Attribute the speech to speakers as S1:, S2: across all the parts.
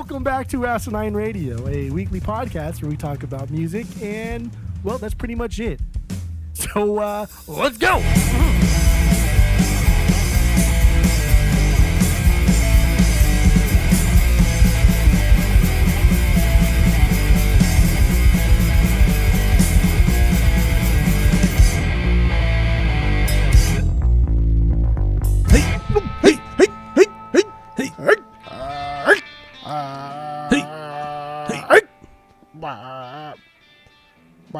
S1: Welcome back to Asinine Radio, a weekly podcast where we talk about music, and, well, that's pretty much it. So, let's go!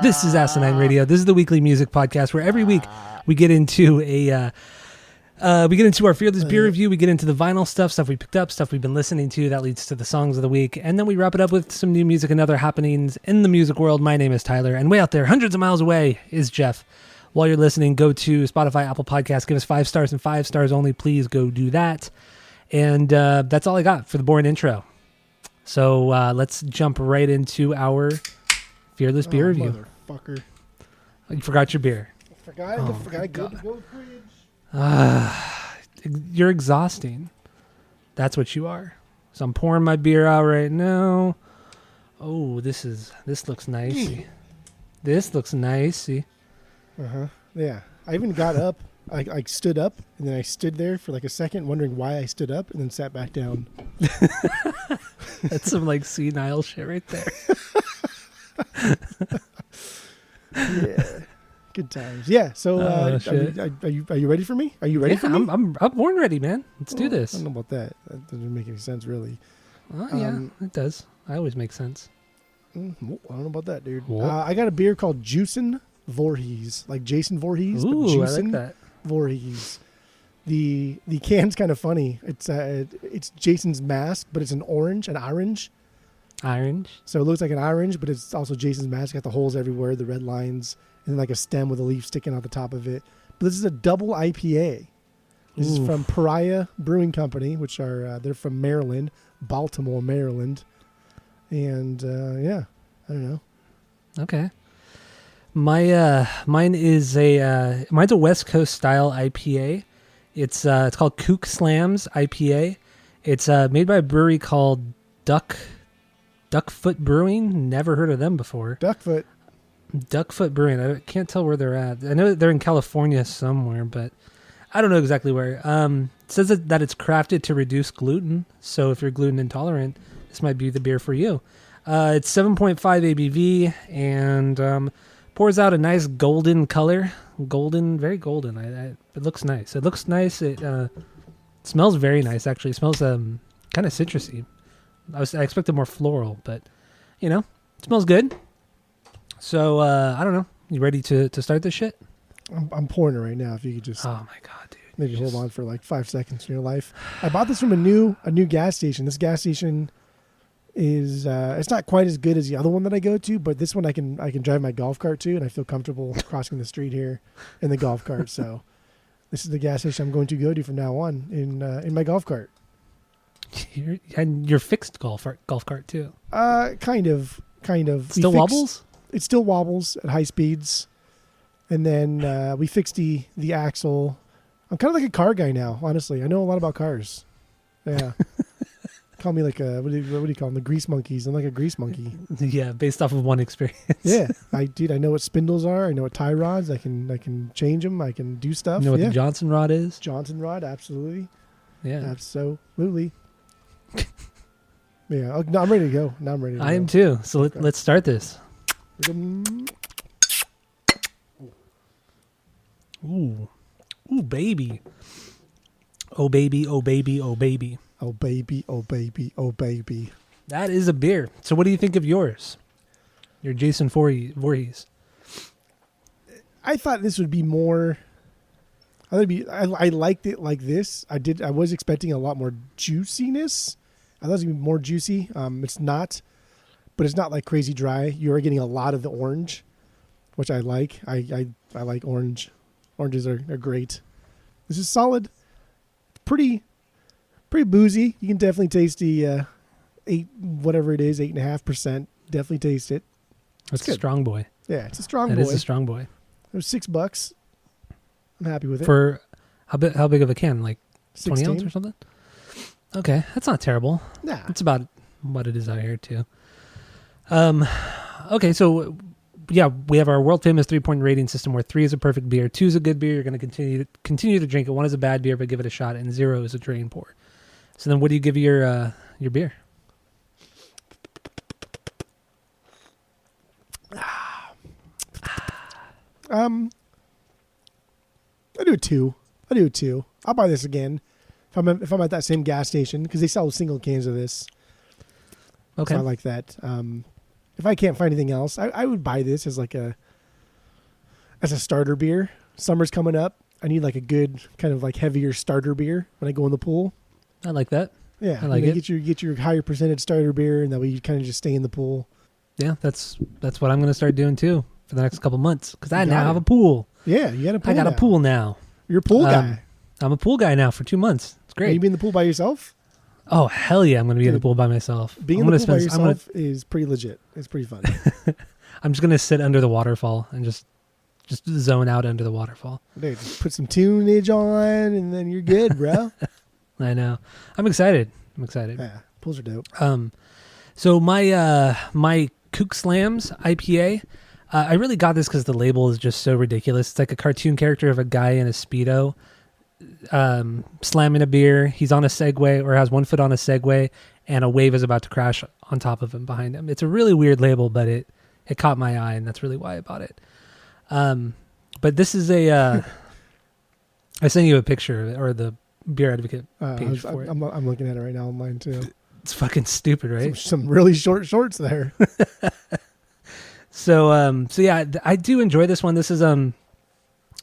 S2: This is Asinine Radio. This is the weekly music podcast where every week we get into our Fearless beer review. We get into the vinyl stuff we picked up, stuff we've been listening to that leads to the songs of the week, and then we wrap it up with some new music and other happenings in the music world. My name is Tyler, and way out there, hundreds of miles away, is Jeff. While you're listening, go to Spotify, Apple Podcasts, give us 5 stars and 5 stars only. Please go do that. And that's all I got for the boring intro. So let's jump right into our Fearless beer review.
S1: Motherfucker.
S2: You forgot your beer.
S1: I forgot to go to the fridge.
S2: You're exhausting. That's what you are. So I'm pouring my beer out right now. Oh, this looks nicey. This looks nicey.
S1: Yeah. I even got up. I stood up, and then I stood there for like a second, wondering why I stood up, and then sat back down.
S2: That's some like senile shit right there.
S1: Yeah. Good times. Yeah. So, are you ready for me? Are you ready for me?
S2: I'm born ready, man. Let's do this.
S1: I don't know about that. That doesn't make any sense, really.
S2: Yeah, it does. I always make sense.
S1: I don't know about that, dude. I got a beer called Juicin' Voorhees, like Jason Voorhees.
S2: Ooh,
S1: but
S2: I like that.
S1: Voorhees. The can's kind of funny. It's Jason's mask, but it's an orange. So it looks like an orange, but it's also Jason's mask. Got the holes everywhere, the red lines, and like a stem with a leaf sticking out the top of it. But this is a double IPA. This is from Pariah Brewing Company, which are they're from Maryland, Baltimore, Maryland, and yeah, I don't know.
S2: Okay. Mine is mine's a West Coast style IPA. It's called Kook Slams IPA. It's made by a brewery called Duckfoot Brewing. Never heard of them before. Duckfoot Brewing. I can't tell where they're at. I know they're in California somewhere, but I don't know exactly where. It says that it's crafted to reduce gluten. So if you're gluten intolerant, this might be the beer for you. It's 7.5 ABV and pours out a nice golden color. Very golden. It looks nice. It smells very nice, actually. It smells kind of citrusy. I expected more floral, but, it smells good. So, I don't know. You ready to start this shit?
S1: I'm pouring it right now. If you could just...
S2: Oh, my God, dude.
S1: Maybe hold on for like 5 seconds in your life. I bought this from a new gas station. This gas station is... it's not quite as good as the other one that I go to, but this one I can drive my golf cart to, and I feel comfortable crossing the street here in the golf cart. So this is the gas station I'm going to go to from now on in my golf cart.
S2: And your fixed golf cart too.
S1: Kind of.
S2: Still wobbles?
S1: It still wobbles at high speeds, and then we fixed the axle. I'm kind of like a car guy now. Honestly, I know a lot about cars. Yeah. Call me like a what do you call them? The grease monkeys. I'm like a grease monkey.
S2: Yeah, based off of one experience.
S1: Yeah, I know what spindles are. I know what tie rods. I can change them. I can do stuff.
S2: You know what the Johnson rod is?
S1: Johnson rod, absolutely.
S2: Yeah,
S1: absolutely. Yeah, no, I'm ready to go. Now I'm ready to go.
S2: I am too. So let's start this. Ooh, baby. Oh, baby, oh, baby, oh, baby.
S1: Oh, baby, oh, baby, oh, baby.
S2: That is a beer. So what do you think of yours? Your Jason Voorhees.
S1: I thought this would be more... I liked it like this. I was expecting a lot more juiciness. I thought it was going to be more juicy. It's not, but it's not like crazy dry. You're getting a lot of the orange, which I like. I like orange. Oranges are great. This is solid. Pretty boozy. You can definitely taste the 8.5%. Definitely taste it.
S2: It's a strong boy.
S1: Yeah, it's a strong boy.
S2: It is a strong boy.
S1: It was $6. I'm happy with it.
S2: For how big of a can? Like
S1: 16?
S2: 20 ounce or something? Okay, that's not terrible.
S1: Nah.
S2: It's about what it is out here too. Okay, so yeah, we have our world famous 3-point rating system where 3 is a perfect beer, 2 is a good beer. You're going to continue to drink it. 1 is a bad beer, but give it a shot, and 0 is a drain pour. So then, what do you give your beer?
S1: I do a 2. I'll buy this again if I'm at that same gas station because they sell single cans of this.
S2: Okay,
S1: so I like that. If I can't find anything else, I would buy this as a starter beer. Summer's coming up. I need like a good kind of like heavier starter beer when I go in the pool.
S2: I like that.
S1: Yeah, I like it. Get your higher percentage starter beer, and that way you kind of just stay in the pool.
S2: Yeah, that's what I'm going to start doing too for the next couple months because I now have a pool.
S1: Yeah, you got a pool.
S2: I got a pool now.
S1: You're a pool guy.
S2: I'm a pool guy now for 2 months. It's great.
S1: Are you be in the pool by yourself?
S2: Oh, hell yeah, I'm going to be in the pool by myself.
S1: Being in the pool by yourself is pretty legit. It's pretty fun.
S2: I'm just going to sit under the waterfall and just zone out under the waterfall.
S1: Dude, just put some tunage on and then you're good, bro.
S2: I know. I'm excited.
S1: Yeah, pools are dope.
S2: So my Kook Slams IPA, I really got this because the label is just so ridiculous. It's like a cartoon character of a guy in a Speedo slamming a beer. He's on a Segway or has 1 foot on a Segway and a wave is about to crash on top of him behind him. It's a really weird label, but it caught my eye and that's really why I bought it. But this is I sent you a picture or the Beer Advocate page for it.
S1: I'm looking at it right now online too.
S2: It's fucking stupid, right?
S1: Some really short shorts there.
S2: So yeah, I do enjoy this one. This is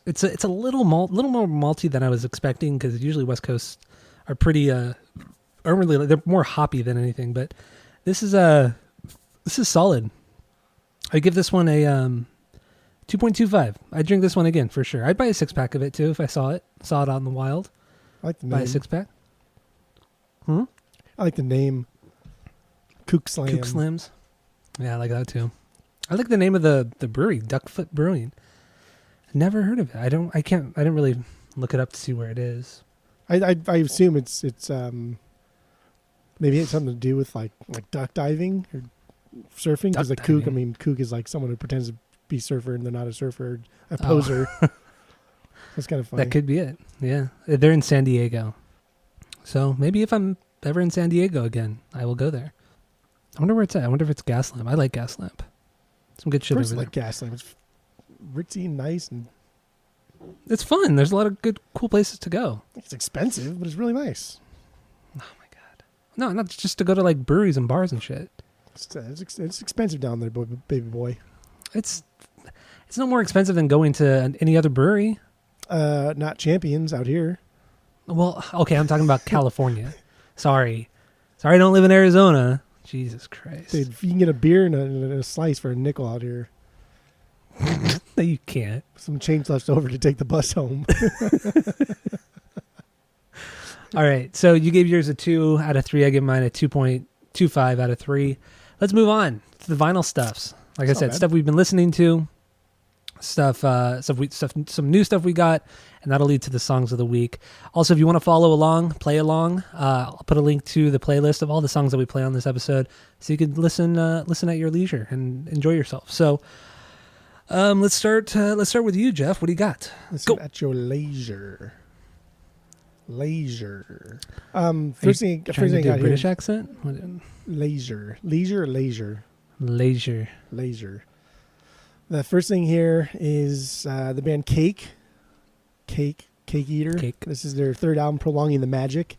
S2: it's a little more malty than I was expecting because usually West Coast are pretty they're more hoppy than anything. But this is solid. I give this one a 2.25. I'd drink this one again for sure. I'd buy a 6-pack of it too if I saw it out in the wild.
S1: I like the name.
S2: Buy a 6-pack.
S1: I like the name. Kook Slam.
S2: Kook Slams. Yeah, I like that too. I like the name of the brewery, Duckfoot Brewing. Never heard of it. I didn't really look it up to see where it is.
S1: I assume it's maybe it's something to do with like duck diving or surfing because the kook. I mean, kook is like someone who pretends to be a surfer and they're not a surfer, a poser. That's kind of funny.
S2: That could be it. Yeah, they're in San Diego, so maybe if I'm ever in San Diego again, I will go there. I wonder where it's at. I wonder if it's Gaslamp. I like Gaslamp. Some good shit over there.
S1: Like Gaslamp. It's ritzy and nice, and
S2: it's fun. There's a lot of good, cool places to go.
S1: It's expensive, but it's really nice.
S2: Oh my god! No, not just to go to like breweries and bars and shit.
S1: It's expensive down there, baby boy.
S2: It's no more expensive than going to any other brewery.
S1: Not Champions out here.
S2: Well, okay, I'm talking about California. Sorry, I don't live in Arizona. Jesus Christ.
S1: Dude, if you can get a beer and a slice for a nickel out here.
S2: No, you can't.
S1: Some change left over to take the bus home.
S2: All right, so you gave yours a 2 out of 3. I give mine a 2.25 out of 3. Let's move on to the vinyl stuffs. Like I said, stuff we've been listening to, some new stuff we got, and that'll lead to the songs of the week. Also, if you want to follow along, play along, I'll put a link to the playlist of all the songs that we play on this episode, so you can listen at your leisure and enjoy yourself. So, let's start with you, Jeff. What do you got?
S1: Listen at your leisure. Leisure. First thing I got
S2: British
S1: here.
S2: accent.
S1: Leisure. The first thing here is the band Cake Eater.
S2: Cake.
S1: This is their third album, Prolonging the Magic.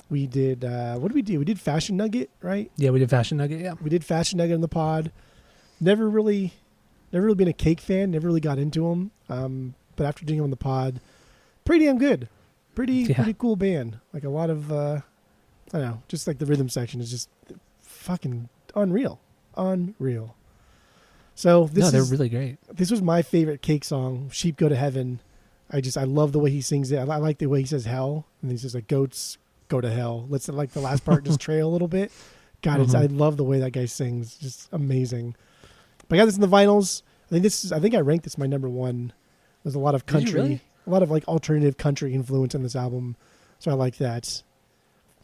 S1: We did, what did we do? We did Fashion Nugget, right?
S2: Yeah, we did Fashion Nugget, yeah.
S1: We did Fashion Nugget on the pod. Never really been a Cake fan, never really got into them. But after doing them on the pod, pretty damn good. Pretty cool band. Like a lot of, I don't know, just like the rhythm section is just fucking unreal. So
S2: they're really great.
S1: This was my favorite Cake song, Sheep Go to Heaven. I love the way he sings it. I like the way he says hell. And he's just like, goats go to hell. Let's like the last part just trail a little bit. God, I love the way that guy sings. Just amazing. But I got this in the vinyls. I think I ranked this my number 1. There's a lot of country,
S2: really?
S1: A lot of like alternative country influence in this album. So I like that.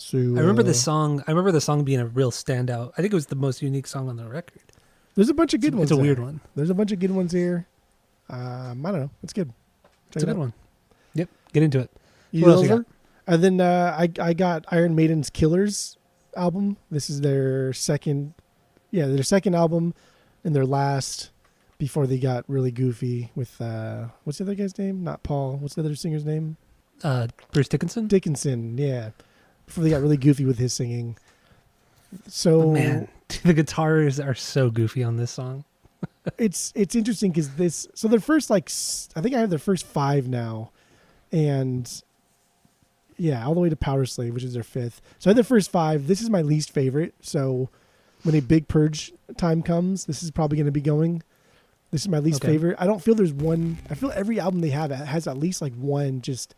S1: So
S2: I remember the song. I remember the song being a real standout. I think it was the most unique song on the record.
S1: There's a bunch of good ones.
S2: It's a weird one.
S1: There's a bunch of good ones here. I don't know. It's good.
S2: It's a good one. Yep. Get into it.
S1: What else you got? And then I got Iron Maiden's Killers album. This is their second album and their last before they got really goofy with what's the other guy's name? Not Paul. What's the other singer's name?
S2: Bruce Dickinson.
S1: Dickinson, yeah. Before they got really goofy with his singing. So
S2: man, the guitars are so goofy on this song.
S1: it's interesting because their first I think I have their first 5 now, and yeah, all the way to Power Slave, which is their 5th. So I had their first 5. This is my least favorite. So when a big purge time comes, this is probably going to be going. This is my least favorite. I don't feel there's one. I feel every album they have has at least like one just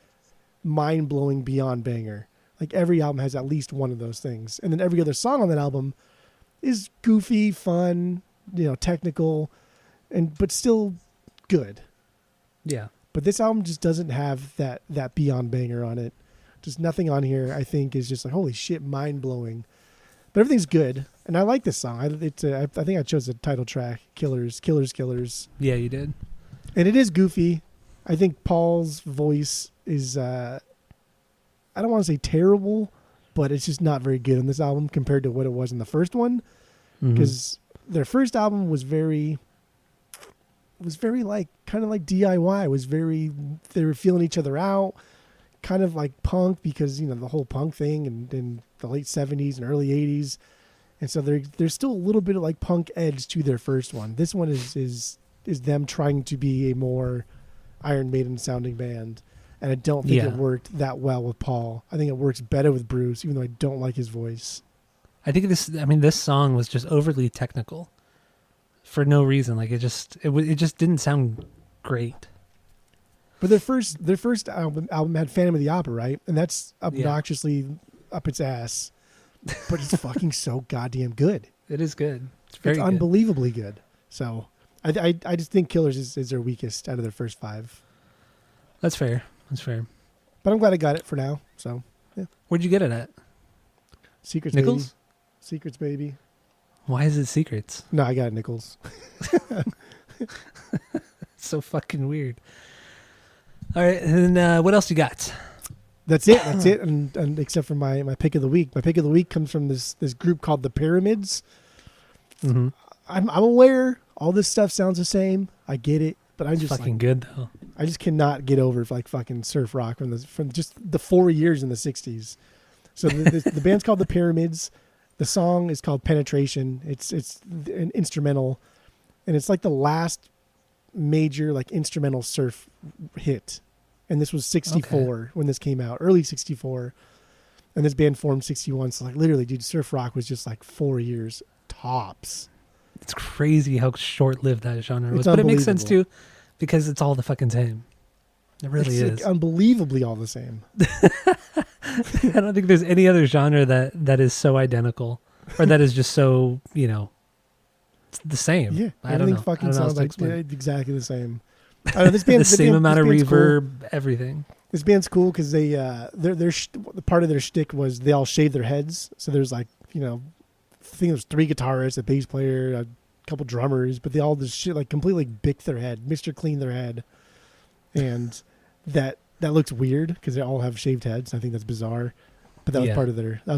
S1: mind blowing beyond banger. Like every album has at least one of those things, and then every other song on that album is goofy, fun, technical, but still good.
S2: Yeah.
S1: But this album just doesn't have that beyond banger on it. Just nothing on here, I think, is just like, holy shit, mind blowing. But everything's good, and I like this song. I think I chose the title track, Killers, Killers, Killers.
S2: Yeah, you did.
S1: And it is goofy. I think Paul's voice is, I don't want to say terrible, but it's just not very good on this album compared to what it was in the first one. Because their first album was very like kind of like DIY. They were feeling each other out, kind of like punk because the whole punk thing in the late 70s and early 80s, and so there's still a little bit of like punk edge to their first one. This one is them trying to be a more Iron Maiden sounding band, and I don't think it worked that well with Paul. I think it works better with Bruce, even though I don't like his voice. I think
S2: this song was just overly technical for no reason. Like it just didn't sound great.
S1: But their first album had Phantom of the Opera, right? And that's obnoxiously up its ass. But it's fucking so goddamn good.
S2: It is good.
S1: It's unbelievably good. So I just think Killers is their weakest out of their first 5.
S2: That's fair.
S1: But I'm glad I got it for now. So yeah.
S2: Where'd you get it at?
S1: Secrets,
S2: Nichols?
S1: Baby. Secrets, baby.
S2: Why is it Secrets?
S1: No, I got it Nichols.
S2: So fucking weird. All right, and then what else you got?
S1: That's it. And except for my pick of the week. My pick of the week comes from this group called the Pyramids.
S2: Mm-hmm.
S1: I'm aware all this stuff sounds the same. I get it, but I'm just
S2: fucking good though.
S1: I just cannot get over like fucking surf rock from just the 4 years in the 60s. So the band's called the Pyramids. The song is called Penetration. It's an instrumental, and it's like the last major like instrumental surf hit. And this was 64 when this came out, early 64. And this band formed 61. So like literally, dude, surf rock was just like 4 years tops.
S2: It's crazy how short-lived that genre was. But it makes sense too, because it's all the fucking same. It really is.
S1: Like unbelievably all the same.
S2: I don't think there's any other genre that is so identical, or that is just so, it's the same.
S1: Yeah,
S2: everything
S1: fucking sounds like exactly the same. I know, this band,
S2: the same amount of reverb, cool. Everything.
S1: This band's cool because they their part of their shtick was they all shave their heads. So there's like I think there's 3 guitarists, a bass player, a couple drummers, but they all just like completely bick their head, Mr. Clean their head, and that looks weird because they all have shaved heads. I think that's bizarre, but that was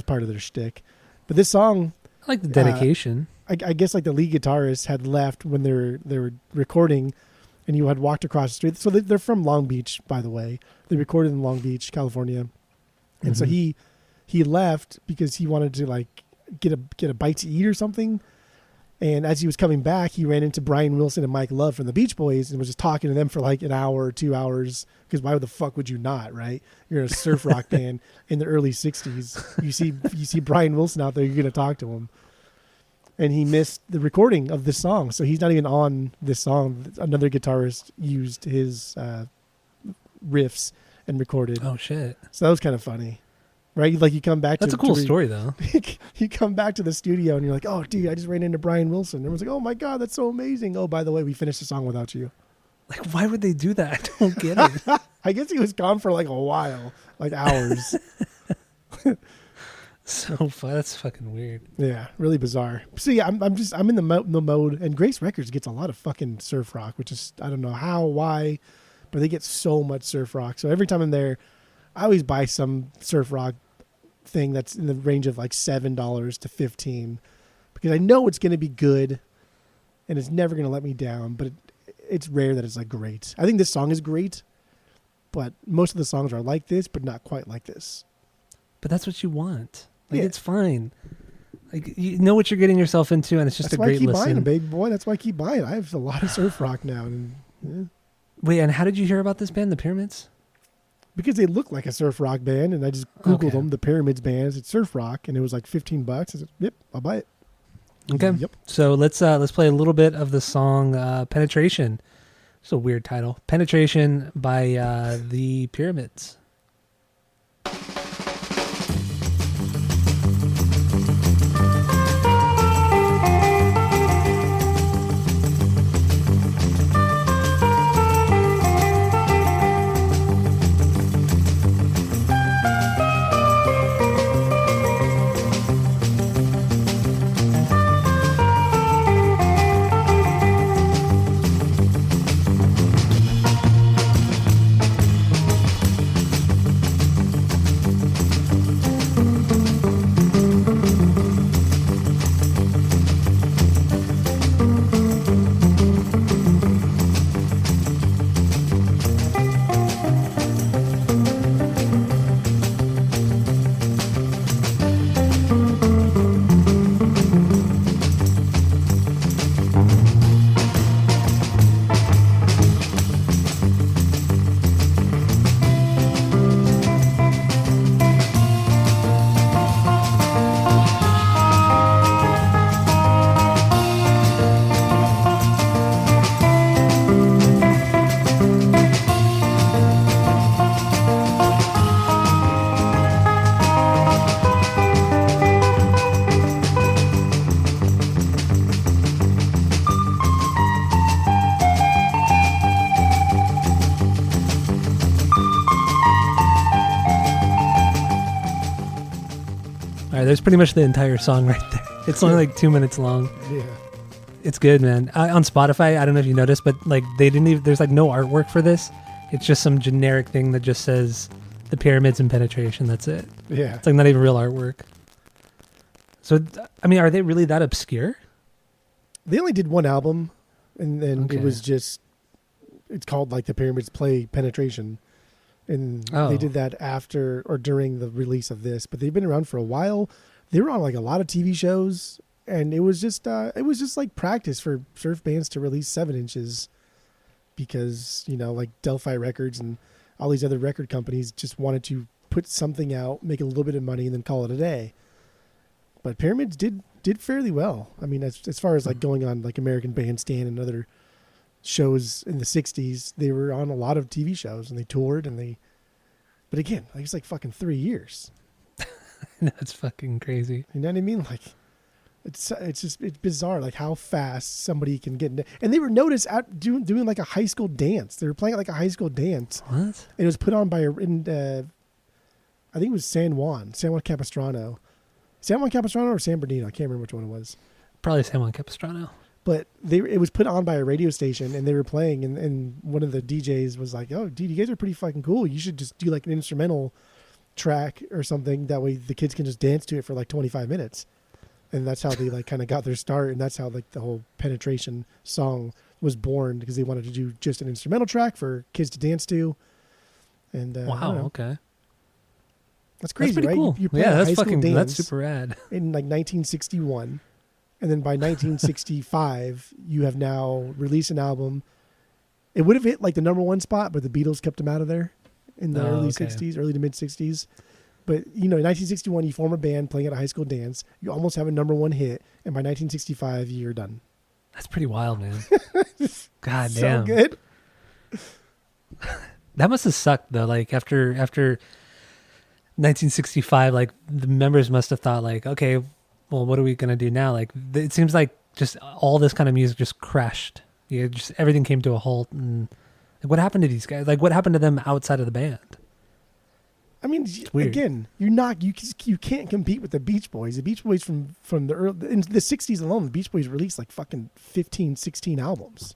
S1: part of their shtick. But this song,
S2: I like the dedication.
S1: I guess like the lead guitarist had left when they were recording, and you had walked across the street. So they're from Long Beach, by the way. They recorded in Long Beach, California, and so he left because he wanted to like get a bite to eat or something. And as he was coming back, he ran into Brian Wilson and Mike Love from the Beach Boys and was just talking to them for like an hour or 2 hours. Because why the fuck would you not, right? You're in a surf rock band in the early 60s. You see Brian Wilson out there, you're going to talk to him. And he missed the recording of this song. So he's not even on this song. Another guitarist used his riffs and recorded.
S2: Oh, shit.
S1: So that was kind of funny. Right, like you come back.
S2: That's a cool story, though.
S1: You come back to the studio and you're like, "Oh, dude, I just ran into Brian Wilson." Everyone's like, "Oh my god, that's so amazing!" Oh, by the way, we finished the song without you.
S2: Like, why would they do that? I don't get it.
S1: I guess he was gone for like a while, like hours.
S2: So that's fucking weird.
S1: Yeah, really bizarre. So yeah, I'm in the mode, and Grace Records gets a lot of fucking surf rock, which is, I don't know how, why, but they get so much surf rock. So every time I'm there, I always buy some surf rock thing that's in the range of like $7 to $15, because I know it's going to be good, and it's never going to let me down. But it's rare that it's like great. I think this song is great, but most of the songs are like this, but not quite like this.
S2: But that's what you want. Like, it's fine. Like, you know what you're getting yourself into, and it's just a great listen. That's why I keep buying them, baby boy.
S1: That's why I keep buying. I have a lot of surf rock now. And, yeah.
S2: Wait, and how did you hear about this band, the Pyramids?
S1: Because they look like a surf rock band, and I just Googled them, the Pyramids bands. It's surf rock, and it was like $15. I said, yep, I'll buy it.
S2: Okay. Yep. So let's play a little bit of the song Penetration. It's a weird title. Penetration by the Pyramids. There's pretty much the entire song right there. It's only like 2 minutes long.
S1: Yeah.
S2: It's good, man. On Spotify, I don't know if you noticed, but like they didn't even, there's like no artwork for this. It's just some generic thing that just says the Pyramids and Penetration. That's it.
S1: Yeah.
S2: It's like not even real artwork. So, I mean, are they really that obscure?
S1: They only did one album, and then it was just, it's called like the Pyramids Play Penetration. And they did that after or during the release of this, but they've been around for a while. They were on like a lot of TV shows, and it was just like practice for surf bands to release 7-inches, because, you know, like Delphi Records and all these other record companies just wanted to put something out, make a little bit of money, and then call it a day. But Pyramids did fairly well. I mean, as far as like going on like American Bandstand and other shows in the 60s, they were on a lot of TV shows, and they toured, but again, like, it's like fucking 3 years.
S2: That's fucking crazy.
S1: You know what I mean? Like, it's bizarre, like how fast somebody can get in. And they were noticed at doing like a high school dance. They were playing like a high school dance.
S2: What? And
S1: it was put on by I think it was San Juan Capistrano. San Juan Capistrano or San Bernardino? I can't remember which one it was.
S2: Probably San Juan Capistrano.
S1: But it was put on by a radio station, and they were playing, and one of the DJs was like, "Oh, dude, you guys are pretty fucking cool. You should just do like an instrumental track or something. That way the kids can just dance to it for like 25 minutes." And that's how they like kind of got their start, and that's how like the whole Penetration song was born, because they wanted to do just an instrumental track for kids to dance to. And
S2: wow, okay,
S1: that's crazy,
S2: that's
S1: right?
S2: Cool. That's fucking that's super rad.
S1: In like 1961. And then by 1965, you have now released an album. It would have hit like the #1 spot, but the Beatles kept them out of there in the early 60s, early to mid 60s. But, you know, in 1961, you form a band playing at a high school dance. You almost have a #1 hit. And by 1965, you're done.
S2: That's pretty wild, man. God
S1: so
S2: damn.
S1: So good.
S2: That must have sucked, though. Like, after 1965, like, the members must have thought, like, okay, well, what are we going to do now? Like, it seems like just all this kind of music just crashed. Just everything came to a halt. And like, what happened to these guys? Like, what happened to them outside of the band?
S1: I mean, again, you can't compete with the Beach Boys. The Beach Boys from the in the 60s alone, the Beach Boys released like fucking 15, 16 albums.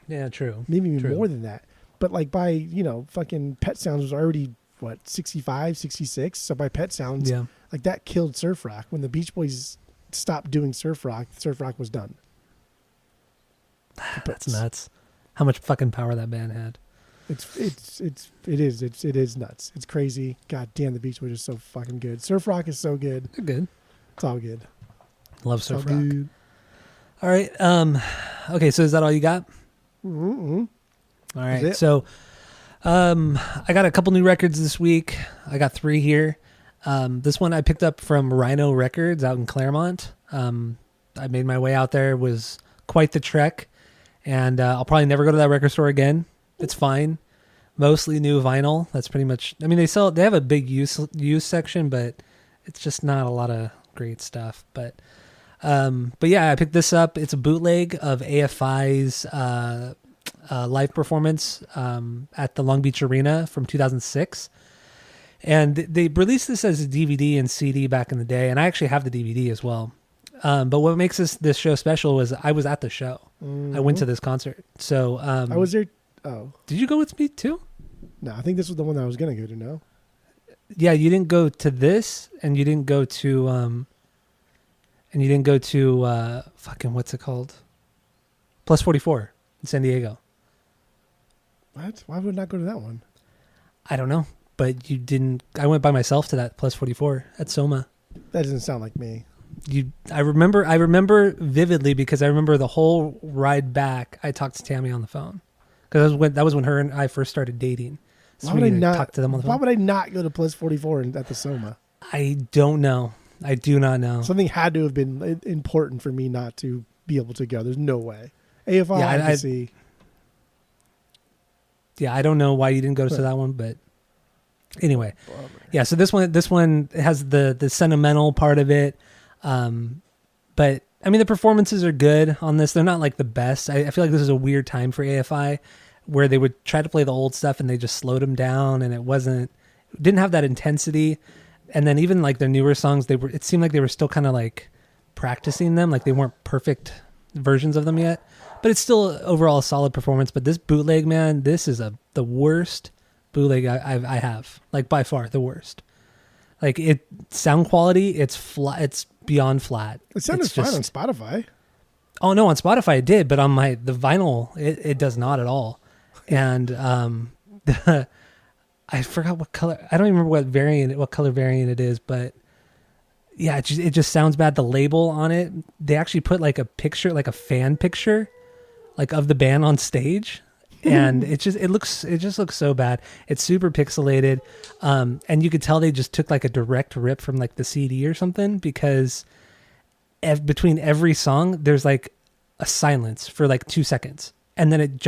S2: Yeah, true.
S1: Maybe even more than that. But like by, fucking Pet Sounds was already, 65, 66? So by Pet Sounds, like that killed surf rock. When the Beach Boys stopped doing surf rock was done.
S2: That's nuts. How much fucking power that band had.
S1: It is nuts. It's crazy. God damn, the Beach Boys are so fucking good. Surf rock is so good.
S2: They're good.
S1: It's all good.
S2: Love surf rock. Good. All right. Okay. So is that all you got?
S1: Mm-hmm.
S2: All right. So, I got a couple new records this week. I got 3 here. This one I picked up from Rhino Records out in Claremont. I made my way out there. It was quite the trek, and I'll probably never go to that record store again. It's fine. Mostly new vinyl. That's pretty much. I mean, they have a big used section, but it's just not a lot of great stuff. But yeah, I picked this up. It's a bootleg of AFI's live performance at the Long Beach Arena from 2006, and they released this as a DVD and CD back in the day, and I actually have the DVD as well. But what makes this show special was I was at the show. Mm-hmm. I went to this concert. So
S1: I was there. Oh,
S2: did you go with me too?
S1: No, I think this was the one that I was gonna go to. No.
S2: Yeah, you didn't go to this, and you didn't go to fucking what's it called? Plus 44 in San Diego.
S1: What? Why would I not go to that one?
S2: I don't know, but you didn't. I went by myself to that Plus 44 at Soma.
S1: That doesn't sound like me.
S2: I remember vividly because I remember the whole ride back. I talked to Tammy on the phone because that was when her and I first started dating. So
S1: why would I not
S2: talk to them on the phone?
S1: Why would I not go to Plus 44 at the Soma?
S2: I don't know. I do not know.
S1: Something had to have been important for me not to be able to go. There's no way. AFI,
S2: yeah,
S1: I can see.
S2: Yeah, I don't know why you didn't go to that one, but anyway, yeah. So this one has the sentimental part of it, but I mean the performances are good on this. They're not like the best. I feel like this is a weird time for AFI, where they would try to play the old stuff and they just slowed them down, and it didn't have that intensity. And then even like their newer songs, it seemed like they were still kind of like practicing them, like they weren't perfect versions of them yet. But it's still overall a solid performance. But this bootleg, man, this is the worst bootleg I have, like by far the worst. Like sound quality, it's flat. It's beyond flat.
S1: It sounded fine on Spotify.
S2: Oh no, on Spotify it did, but on the vinyl, it does not at all. And I forgot what color. I don't even remember what color variant it is, but yeah, it just sounds bad. The label on it, they actually put like a picture, like a fan picture, like of the band on stage, and it just looks so bad. It's super pixelated, and you could tell they just took like a direct rip from like the CD or something, because between every song there's like a silence for like 2 seconds. And then it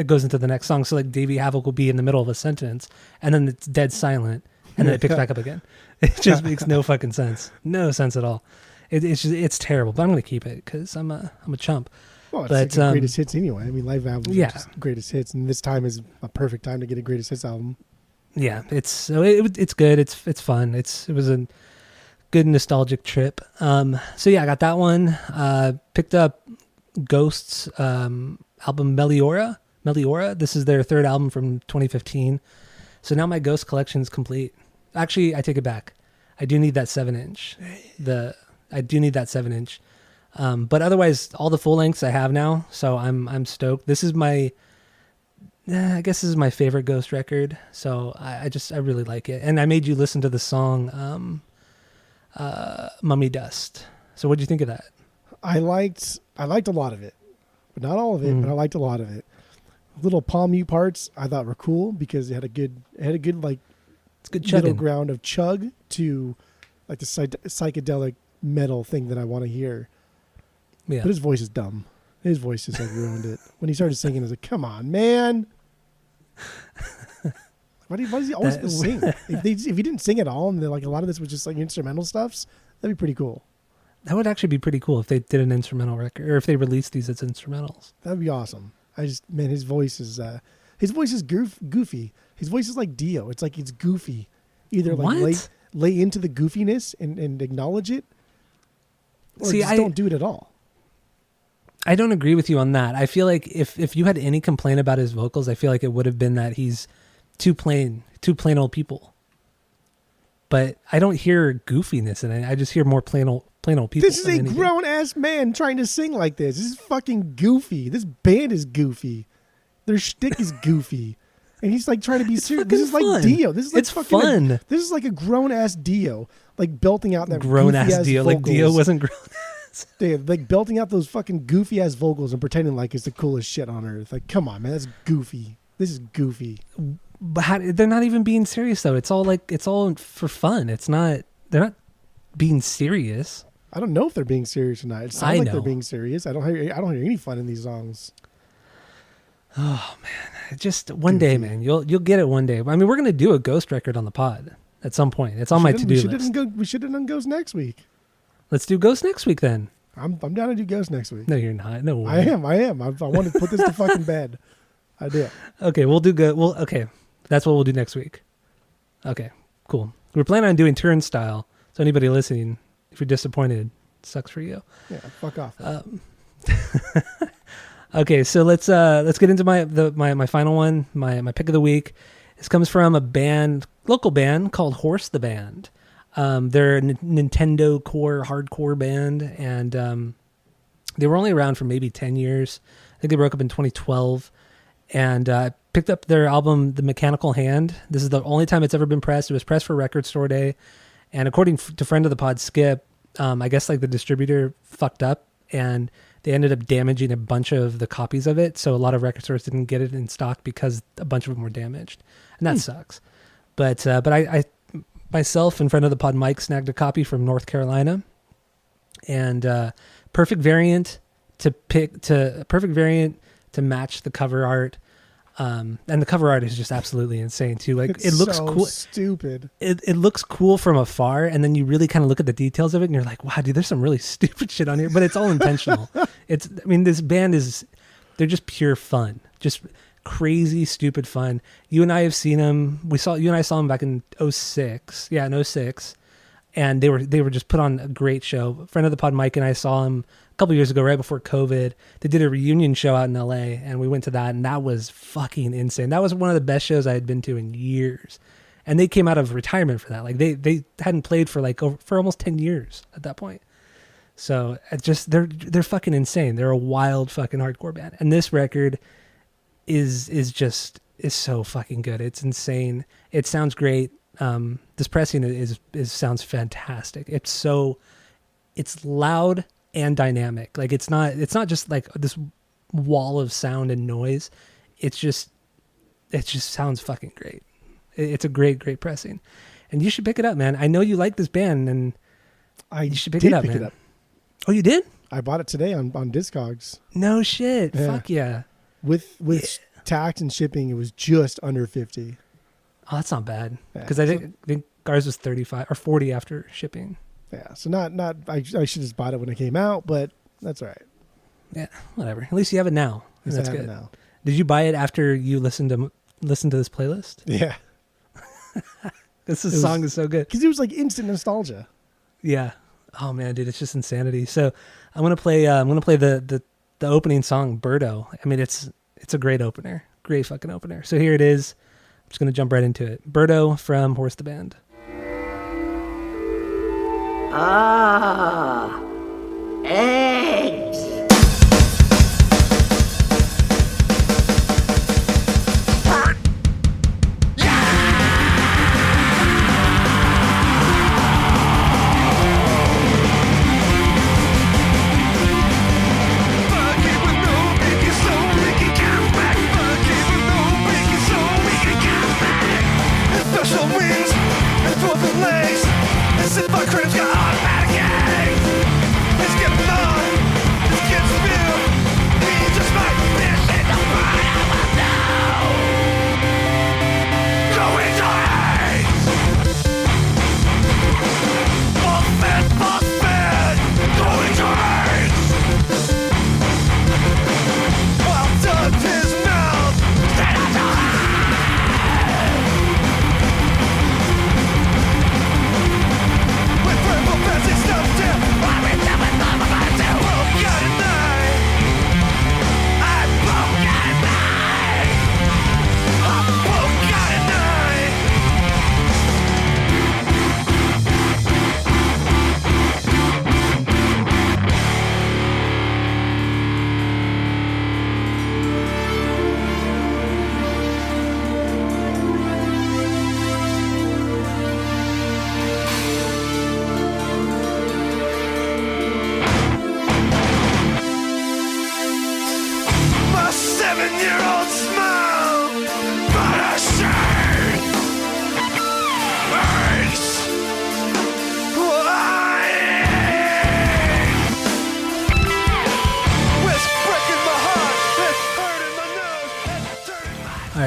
S2: goes into the next song. So like Davey Havok will be in the middle of a sentence, and then it's dead silent, and then it picks back up again. It just makes no fucking sense. No sense at all. It's terrible. But I'm gonna keep it because I'm a chump.
S1: Well, it's like greatest hits anyway. I mean, live albums are just greatest hits, and this time is a perfect time to get a greatest hits album.
S2: Yeah, it's good. It's fun. It was a good nostalgic trip. So yeah, I got that one. Picked up Ghosts album Meliora. This is their third album from 2015. So now my Ghost collection is complete. Actually, I take it back. I do need that 7-inch. I do need that 7-inch. But otherwise, all the full lengths I have now. So I'm stoked. This is I guess this is my favorite Ghost record. So I really like it. And I made you listen to the song Mummy Dust. So what do you think of that?
S1: I liked a lot of it. But not all of it, but I liked a lot of it. Little palm mute parts I thought were cool because it had a good like
S2: it's good
S1: middle ground of chug to like the psychedelic metal thing that I want to hear. Yeah. But his voice is dumb. His voice just like ruined it. When he started singing, I was like, come on, man. Why does he always sing? If he didn't sing at all and like a lot of this was just like instrumental stuffs, that'd be pretty cool.
S2: That would actually be pretty cool if they did an instrumental record, or if they released these as instrumentals.
S1: That'd be awesome. His voice is goofy. His voice is like Dio. It's like it's goofy, Either like lay into the goofiness and acknowledge it, or don't do it at all.
S2: I don't agree with you on that. I feel like if you had any complaint about his vocals, I feel like it would have been that he's too plain old people. But I don't hear goofiness in it. I just hear more plain old people.
S1: This is a grown ass man trying to sing like this. This is fucking goofy. This band is goofy. Their shtick is goofy. And he's like trying to be serious. This is fun. Like Dio. This is like
S2: fun.
S1: This is like a grown ass Dio, like belting out that
S2: grown ass Dio.
S1: Vocals.
S2: Like Dio wasn't grown.
S1: Dude, like belting out those fucking goofy ass vocals and pretending like it's the coolest shit on earth. Like, come on, man, that's goofy. This is goofy.
S2: But they're not even being serious though. It's all for fun. They're not being serious.
S1: I don't know if they're being serious or not. It sounds like they're being serious. I don't hear any fun in these songs.
S2: Oh man, just one day, man. You'll get it one day. I mean, we're gonna do a Ghost record on the pod at some point. It's on my to-do list.
S1: We should have done Ghost next week.
S2: Let's do Ghost next week then.
S1: I'm down to do Ghost next week.
S2: No, you're not. No way.
S1: I am. I want to put this to fucking bed. I do.
S2: Okay, we'll do good. Okay, that's what we'll do next week. Okay, cool. We're planning on doing Turnstile. So anybody listening, if you're disappointed, it sucks for you.
S1: Yeah, fuck off.
S2: Okay, so let's get into my final one. My pick of the week. This comes from a local band called Horse the Band. They're a Nintendo core hardcore band, and they were only around for maybe 10 years. I think they broke up in 2012, and picked up their album The Mechanical Hand. This is the only time it's ever been pressed. It was pressed for Record Store Day, and according to friend of the pod Skip, I guess like the distributor fucked up, and they ended up damaging a bunch of the copies of it, so a lot of record stores didn't get it in stock because a bunch of them were damaged, and that sucks. But I myself and friend of the pod Mike snagged a copy from North Carolina, and perfect variant to match the cover art. And the cover art is just absolutely insane too. Like it looks so cool.
S1: Stupid.
S2: It looks cool from afar, and then you really kind of look at the details of it, and you're like, wow, dude, there's some really stupid shit on here, but it's all intentional. This band they're just pure fun, just crazy, stupid fun. You and I have seen them. You and I saw them back in 2006. Yeah, in 2006. And they were just put on a great show. A friend of the pod, Mike, and I saw him a couple years ago, right before COVID. They did a reunion show out in LA, and we went to that, and that was fucking insane. That was one of the best shows I had been to in years. And they came out of retirement for that. Like they hadn't played for for almost 10 years at that point. So they're fucking insane. They're a wild fucking hardcore band. And this record is so fucking good. It's insane. It sounds great. This pressing sounds fantastic. It's loud and dynamic. Like it's not just like this wall of sound and noise. It just sounds fucking great. It's a great pressing, and you should pick it up, man. I know you like this band, and you should pick it up, man. Oh, you did?
S1: I bought it today on Discogs.
S2: No shit. Yeah. Fuck yeah.
S1: With tax and shipping, it was just under 50.
S2: Oh, that's not bad. Because I think ours was 35 or 40 after shipping.
S1: Yeah, so not. I should have bought it when it came out, but that's all right.
S2: Yeah, whatever. At least you have it now. That's good.
S1: Now.
S2: Did you buy it after you listened to this playlist?
S1: Yeah.
S2: This song is so good
S1: because it was like instant nostalgia.
S2: Yeah. Oh man, dude, it's just insanity. So I'm gonna play the opening song, Birdo. I mean, it's a great opener, great fucking opener. So here it is. I'm just gonna jump right into it. Birdo from Horse the Band.
S3: Ah, eggs.
S4: If our crims got automatic aim, let's get them on.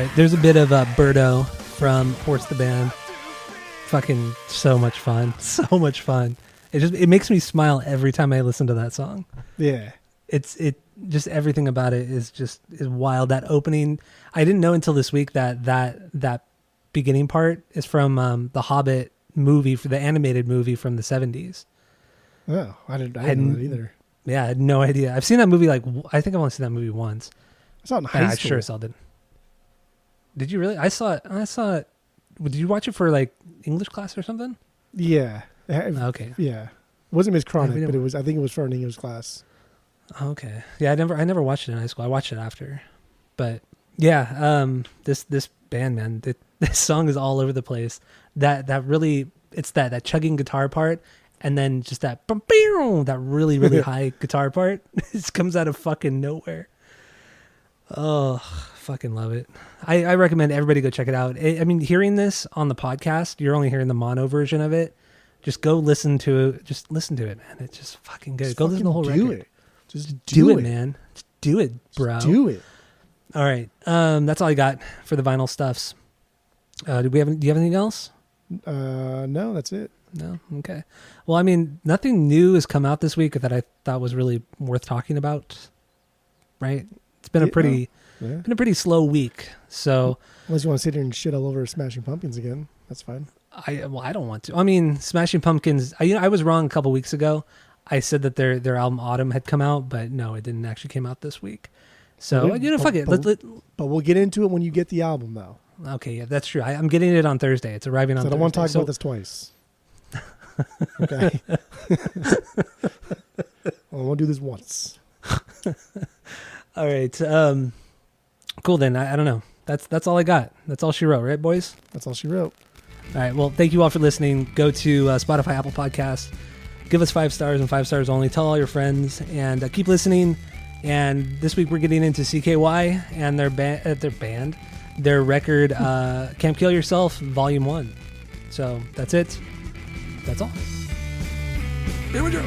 S2: right, there's a bit of Birdo from Horse the Band. Fucking so much fun. So much fun. It makes me smile every time I listen to that song.
S1: Yeah.
S2: It just everything about it is wild. That opening, I didn't know until this week that beginning part is from the Hobbit movie, for the animated movie from the 70s.
S1: Oh, I didn't know that either.
S2: Yeah, I had no idea. I've seen that movie I think I've only seen that movie once.
S1: I saw it in high school.
S2: I sure saw it. Did you really? I saw it. Did you watch it for English class or something?
S1: Yeah.
S2: Okay.
S1: Yeah. It wasn't Miss Chronic, but it was. I think it was for an English class.
S2: Okay. Yeah, I never watched it in high school. I watched it after. But yeah, this band, man, this song is all over the place. That really, it's that chugging guitar part, and then just that really really high guitar part. It comes out of fucking nowhere. Oh, fucking love it. I recommend everybody go check it out. I mean, hearing this on the podcast, you're only hearing the mono version of it. Just go listen to it. Just listen to it, man. It's just fucking good. Go listen to the whole record.
S1: Just
S2: do it, man. Just do it, bro.
S1: Just do it.
S2: All right. That's all I got for the vinyl stuffs. Do you have anything else?
S1: No, that's it.
S2: No? Okay. Well, I mean, nothing new has come out this week that I thought was really worth talking about. Right? It's been a pretty slow week. So
S1: unless you want to sit here and shit all over Smashing Pumpkins again, that's fine.
S2: I don't want to. I mean, Smashing Pumpkins, I was wrong a couple weeks ago. I said that their album Autumn had come out, but no, it didn't actually came out this week. So, fuck it.
S1: But we'll get into it when you get the album, though.
S2: Okay, yeah, that's true. I'm getting it on Thursday. It's arriving on Thursday.
S1: I don't want to talk about this twice. Okay. I won't do this once.
S2: All right. Cool then. I don't know. That's all I got. That's all she wrote, right, boys?
S1: That's all she wrote.
S2: All right. Well, thank you all for listening. Go to Spotify, Apple Podcasts. Give us 5 stars and 5 stars only. Tell all your friends and keep listening. And this week we're getting into CKY and their record, Can't Kill Yourself, Volume 1. So that's it. That's all. Here we go.